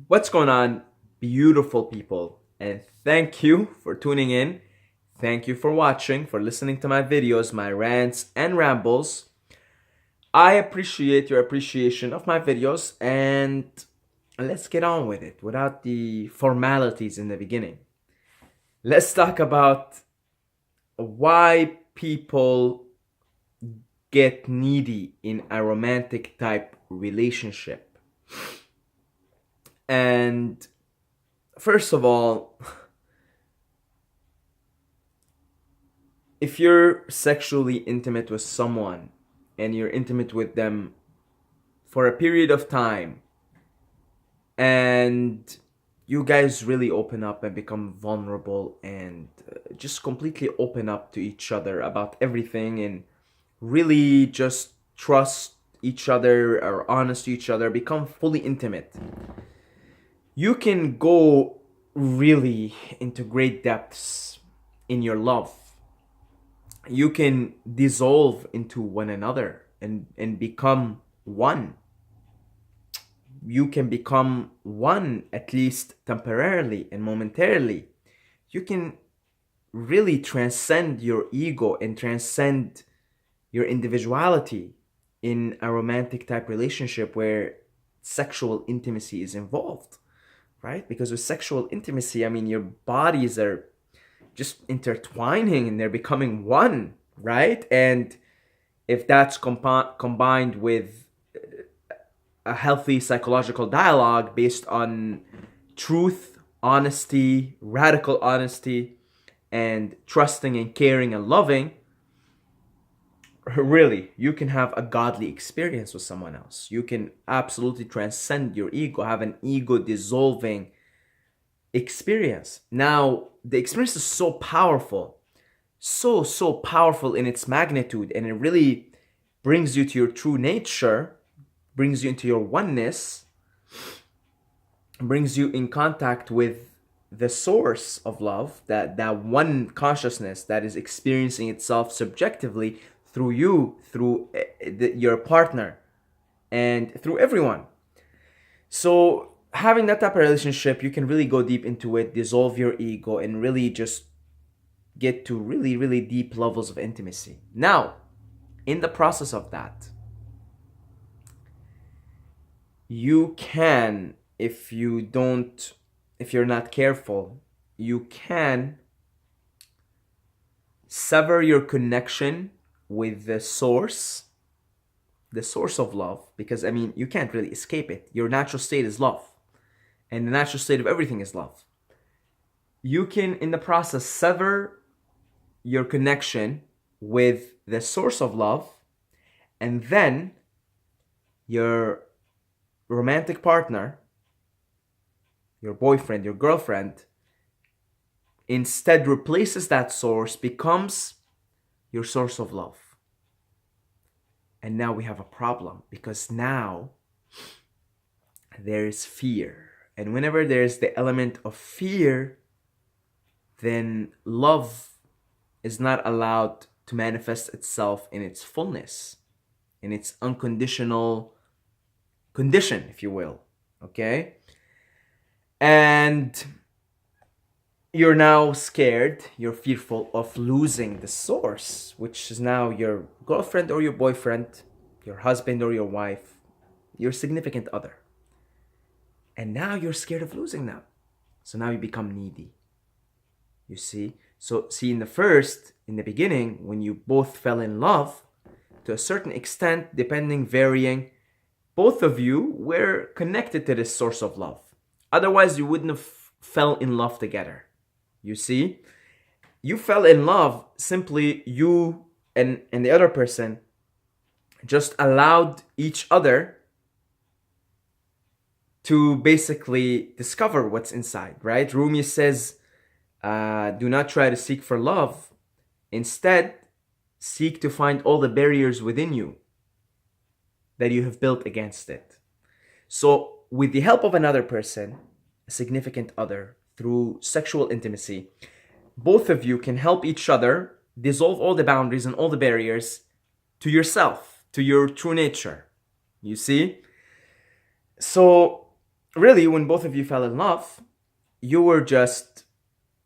What's going on, beautiful people? And thank you for tuning in. Thank you for watching, for listening to my videos, my rants and rambles. I appreciate your appreciation of my videos, and let's get on with it without the formalities in the beginning. Let's talk about why people get needy in a romantic type relationship. And first of all, if you're sexually intimate with someone and you're intimate with them for a period of time and you guys really open up and become vulnerable and just completely open up to each other about everything and really just trust each other, are honest to each other, become fully intimate, you can go really into great depths in your love. You can dissolve into one another and become one. You can become one, at least temporarily and momentarily. You can really transcend your ego and transcend your individuality in a romantic type relationship where sexual intimacy is involved, right? Because with sexual intimacy, I mean, your bodies are just intertwining and they're becoming one, right? And if that's combined with a healthy psychological dialogue based on truth, honesty, radical honesty, and trusting and caring and loving, really, you can have a godly experience with someone else. You can absolutely transcend your ego, have an ego dissolving experience. Now, the experience is so powerful, so powerful in its magnitude, and it really brings you to your true nature, brings you into your oneness, brings you in contact with the source of love, that one consciousness that is experiencing itself subjectively through you, through your partner, and through everyone. So having that type of relationship, you can really go deep into it, dissolve your ego, and really just get to really deep levels of intimacy. Now, in the process of that, you can, if you're not careful, you can sever your connection with the source of love, because I mean, you can't really escape it. Your natural state is love, and the natural state of everything is love. You can, in the process, sever your connection with the source of love, and then your romantic partner, your boyfriend, your girlfriend, instead replaces that source, becomes your source of love. And now we have a problem, because now there is fear. And whenever there's the element of fear, then love is not allowed to manifest itself in its fullness, in its unconditional condition, if you will. Okay? And you're now scared, you're fearful of losing the source, which is now your girlfriend or your boyfriend, your husband or your wife, your significant other. And now you're scared of losing them. So now you become needy. You see? So, see, in the beginning, when you both fell in love, to a certain extent, depending, varying, both of you were connected to this source of love. Otherwise, you wouldn't have fell in love together. You see? You fell in love, simply you and the other person just allowed each other to basically discover what's inside, right? Rumi says, do not try to seek for love. Instead, seek to find all the barriers within you that you have built against it. So, with the help of another person, a significant other, through sexual intimacy, both of you can help each other dissolve all the boundaries and all the barriers to yourself, to your true nature. You see? So, really, when both of you fell in love, you were just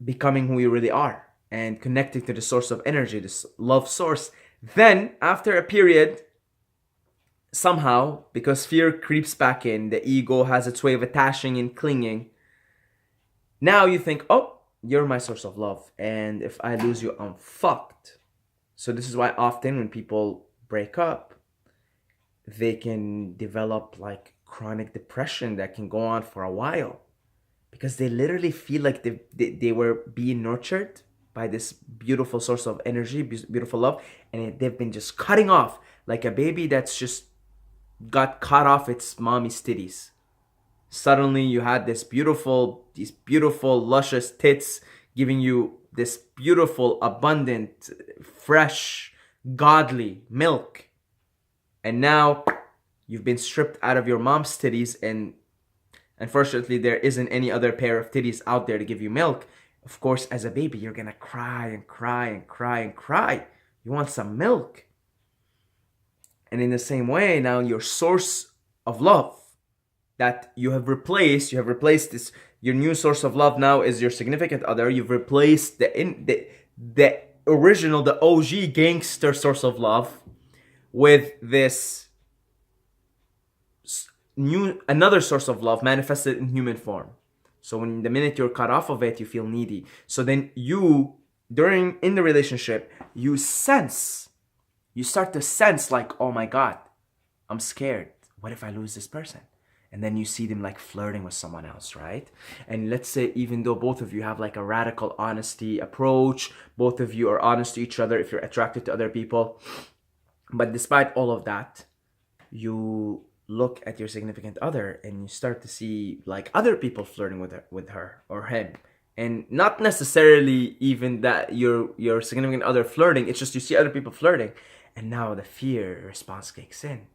becoming who you really are and connecting to the source of energy, this love source. Then, after a period, somehow, because fear creeps back in, the ego has its way of attaching and clinging. Now you think, oh, you're my source of love, and if I lose you, I'm fucked. So, this is why often when people break up, they can develop like chronic depression that can go on for a while because they literally feel like they were being nurtured by this beautiful source of energy, beautiful love, and they've been just cutting off like a baby that's just got cut off its mommy's titties. Suddenly you had these beautiful, luscious tits giving you this beautiful, abundant, fresh, godly milk. And now you've been stripped out of your mom's titties, and unfortunately there isn't any other pair of titties out there to give you milk. Of course, as a baby, you're gonna cry and cry and cry and cry. You want some milk. And in the same way, now your source of love that you have replaced this, your new source of love now is your significant other. You've replaced the original, the OG gangster source of love with this another source of love manifested in human form. So when the minute you're cut off of it, you feel needy. So then in the relationship, you start to sense like, oh my God, I'm scared. What if I lose this person? And then you see them like flirting with someone else, right? And let's say even though both of you have like a radical honesty approach, both of you are honest to each other if you're attracted to other people, but despite all of that, you look at your significant other and you start to see like other people flirting with her or him. And not necessarily even that your significant other flirting, it's just you see other people flirting. And now the fear response kicks in.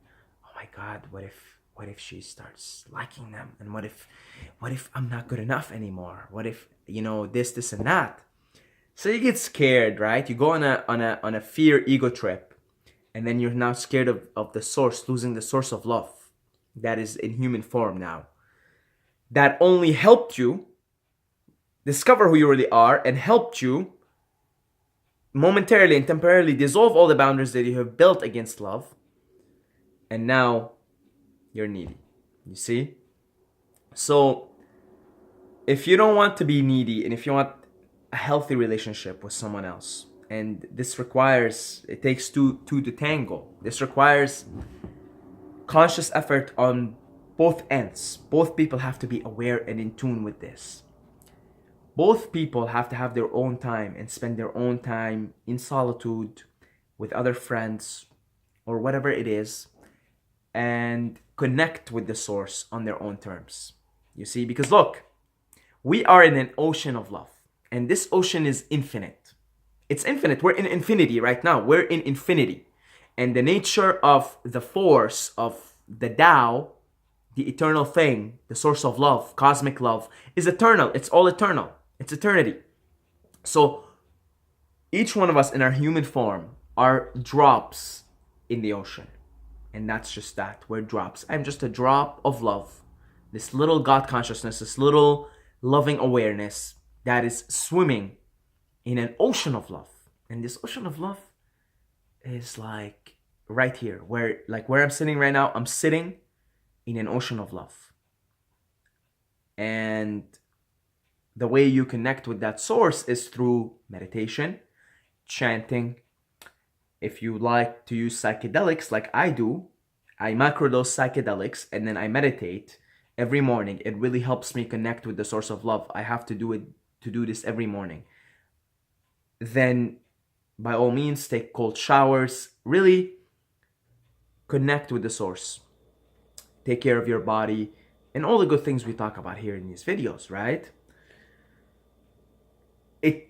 Oh my God, what if she starts liking them? And what if I'm not good enough anymore? What if, this and that? So you get scared, right? You go on a fear ego trip. And then you're now scared of the source, losing the source of love that is in human form now. That only helped you discover who you really are and helped you momentarily and temporarily dissolve all the boundaries that you have built against love. And now you're needy. You see? So if you don't want to be needy and if you want a healthy relationship with someone else, and it takes two to tango. This requires conscious effort on both ends. Both people have to be aware and in tune with this. Both people have to have their own time and spend their own time in solitude with other friends or whatever it is, and connect with the source on their own terms. You see, because look, we are in an ocean of love, and this ocean is infinite. It's infinite. We're in infinity right now. We're in infinity. And the nature of the force of the Tao, the eternal thing, the source of love, cosmic love, is eternal. It's all eternal. It's eternity. So each one of us in our human form are drops in the ocean. And that's just that. We're drops. I'm just a drop of love. This little God consciousness, this little loving awareness that is swimming in an ocean of love. And this ocean of love is like right here, where I'm sitting right now. I'm sitting in an ocean of love. And the way you connect with that source is through meditation, chanting. If you like to use psychedelics like I do, I macrodose psychedelics and then I meditate every morning. It really helps me connect with the source of love. I have to do this every morning. Then by all means take cold showers. Really connect with the source. Take care of your body and all the good things we talk about here in these videos, right? It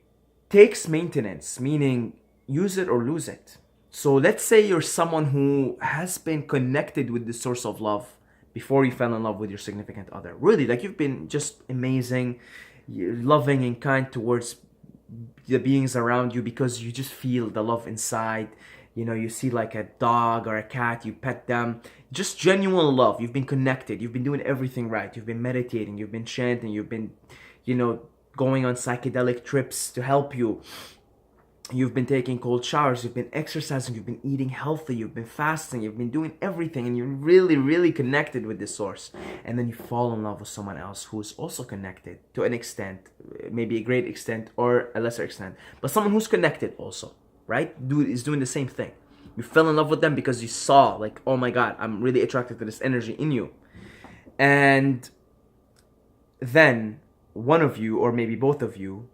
takes maintenance, meaning use it or lose it. So let's say you're someone who has been connected with the source of love before you fell in love with your significant other. Really, like you've been just amazing, loving and kind towards the beings around you because you just feel the love inside. you see like a dog or a cat, you pet them. Just genuine love. You've been connected. You've been doing everything right. You've been meditating. You've been chanting. You've been, you know, going on psychedelic trips to help you. You've been taking cold showers. You've been exercising. You've been eating healthy. You've been fasting. You've been doing everything. And you're really, really connected with the source. And then you fall in love with someone else who's also connected to an extent, maybe a great extent or a lesser extent, but someone who's connected also, right? Is doing the same thing. You fell in love with them because you saw, like, oh my God, I'm really attracted to this energy in you. And then one of you, or maybe both of you,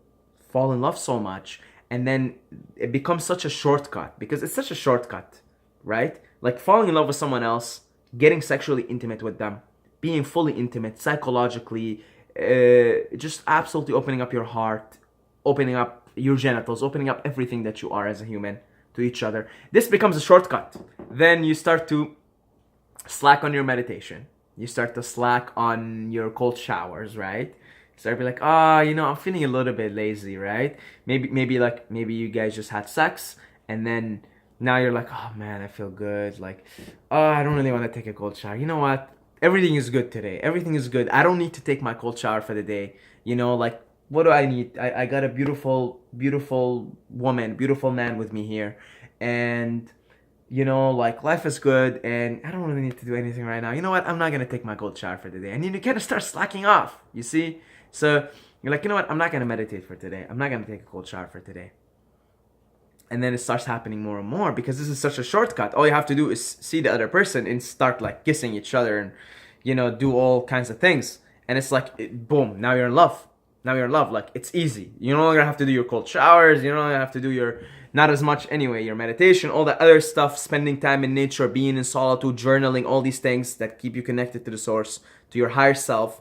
fall in love so much, and then it becomes such a shortcut, because it's such a shortcut, right? Like falling in love with someone else, getting sexually intimate with them, being fully intimate psychologically, just absolutely opening up your heart, opening up your genitals, opening up everything that you are as a human to each other. This becomes a shortcut. Then you start to slack on your meditation. You start to slack on your cold showers, right? Start to be like, I'm feeling a little bit lazy, right? Maybe you guys just had sex, and then now you're like, oh man, I feel good. Like, I don't really want to take a cold shower. You know what? Everything is good today. Everything is good. I don't need to take my cold shower for the day. Like, what do I need? I got a beautiful, beautiful woman, beautiful man with me here. And like life is good and I don't really need to do anything right now. You know what? I'm not going to take my cold shower for today. And you kind of start slacking off, you see? So you're like, you know what? I'm not going to meditate for today. I'm not going to take a cold shower for today. And then it starts happening more and more because this is such a shortcut. All you have to do is see the other person and start like kissing each other and, do all kinds of things. And it's like, boom, now you're in love. Now you're in love. Like, it's easy. You no longer have to do your cold showers. You no longer have to do your, not as much anyway, your meditation, all that other stuff, spending time in nature, being in solitude, journaling, all these things that keep you connected to the source, to your higher self.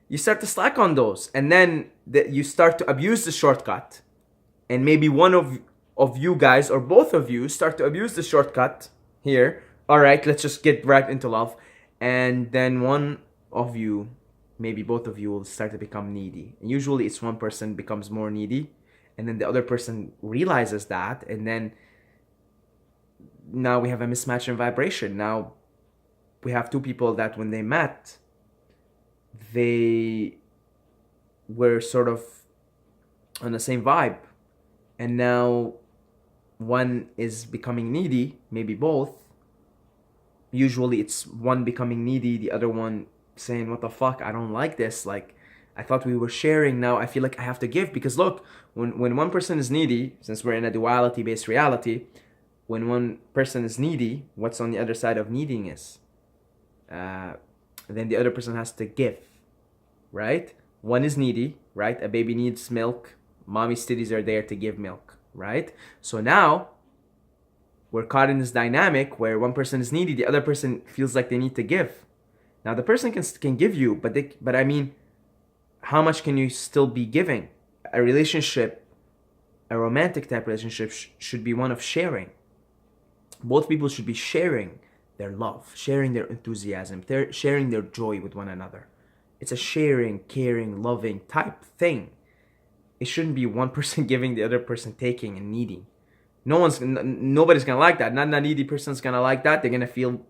You start to slack on those. And then you start to abuse the shortcut. And maybe one of you guys or both of you start to abuse the shortcut here. All right, let's just get right into love. And then one of you, maybe both of you, will start to become needy. And usually it's one person becomes more needy, and then the other person realizes that, and then now we have a mismatch in vibration. Now we have two people that when they met, they were sort of on the same vibe, and now one is becoming needy, maybe both. Usually it's one becoming needy, the other one saying, what the fuck, I don't like this. Like, I thought we were sharing, now I feel like I have to give. Because look, when one person is needy, since we're in a duality based reality, when one person is needy, what's on the other side of neediness? Then the other person has to give, right? One is needy, right? A baby needs milk. Mommy's titties are there to give milk, right? So now we're caught in this dynamic where one person is needy, the other person feels like they need to give. Now the person can give you, but I mean, how much can you still be giving? A relationship, a romantic type relationship should be one of sharing. Both people should be sharing their love, sharing their enthusiasm, sharing their joy with one another. It's a sharing, caring, loving type thing. It shouldn't be one person giving, the other person taking and needing. Nobody's gonna like that. Not a needy person's gonna like that. They're gonna feel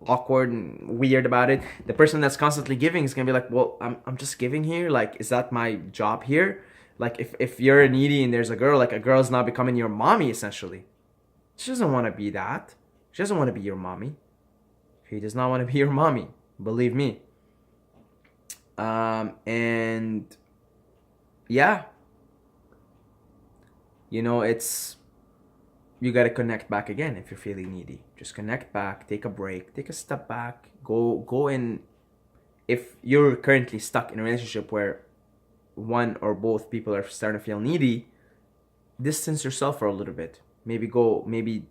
awkward and weird about it. The person that's constantly giving is gonna be like, well, I'm just giving here. Like, is that my job here? Like, if you're needy and there's a girl, like a girl's now becoming your mommy essentially. She doesn't want to be that. She doesn't want to be your mommy. She does not want to be your mommy. Believe me. And yeah, it's, you got to connect back again. If you're feeling needy, just connect back, take a break, take a step back, go in. If you're currently stuck in a relationship where one or both people are starting to feel needy, distance yourself for a little bit. Maybe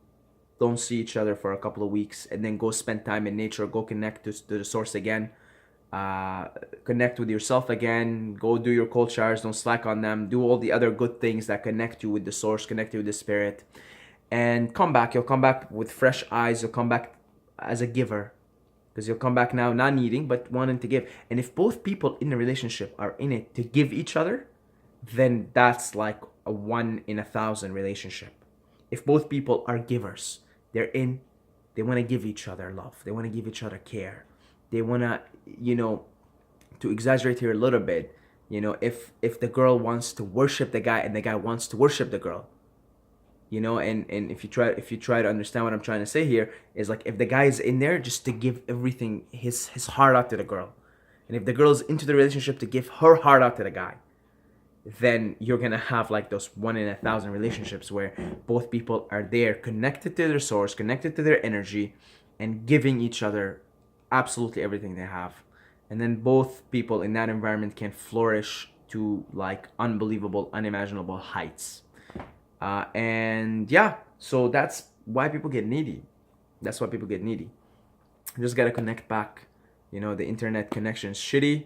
don't see each other for a couple of weeks, and then go spend time in nature, go connect to the source again, connect with yourself again, go do your cold showers, don't slack on them, do all the other good things that connect you with the source, connect you with the spirit, and come back. You'll come back with fresh eyes. You'll come back as a giver, because you'll come back now not needing but wanting to give. And if both people in the relationship are in it to give each other, then that's like a 1 in 1,000 relationship. if both people are givers, they want to give each other love, they want to give each other care, they want to, to exaggerate here a little bit, if the girl wants to worship the guy and the guy wants to worship the girl, and if you try to understand what I'm trying to say here, is like, if the guy is in there just to give everything, his heart out to the girl, and if the girl's into the relationship to give her heart out to the guy, then you're gonna have like those 1 in 1,000 relationships where both people are there, connected to their source, connected to their energy, and giving each other absolutely everything they have. And then both people in that environment can flourish to like unbelievable, unimaginable heights. And yeah, so that's why people get needy. That's why people get needy. You just gotta connect back. The internet connection is shitty.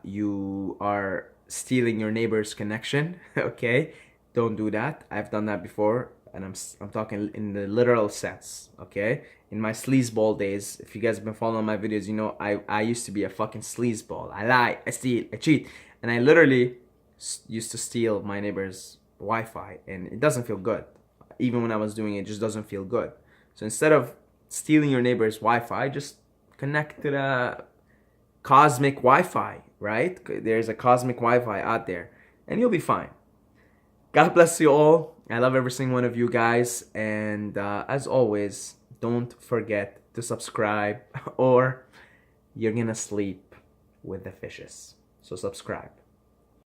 You are stealing your neighbor's connection. Okay, don't do that. I've done that before, and I'm talking in the literal sense. Okay, in my sleazeball days, if you guys have been following my videos, I used to be a fucking sleazeball. I lie, I steal, I cheat, and I literally used to steal my neighbor's Wi-Fi, and it doesn't feel good. Even when I was doing it, it just doesn't feel good. So instead of stealing your neighbor's Wi-Fi, just connect to the cosmic Wi-Fi, right? There's a cosmic Wi-Fi out there, and you'll be fine. God bless you all. I love every single one of you guys, and as always, don't forget to subscribe or you're gonna sleep with the fishes. So subscribe.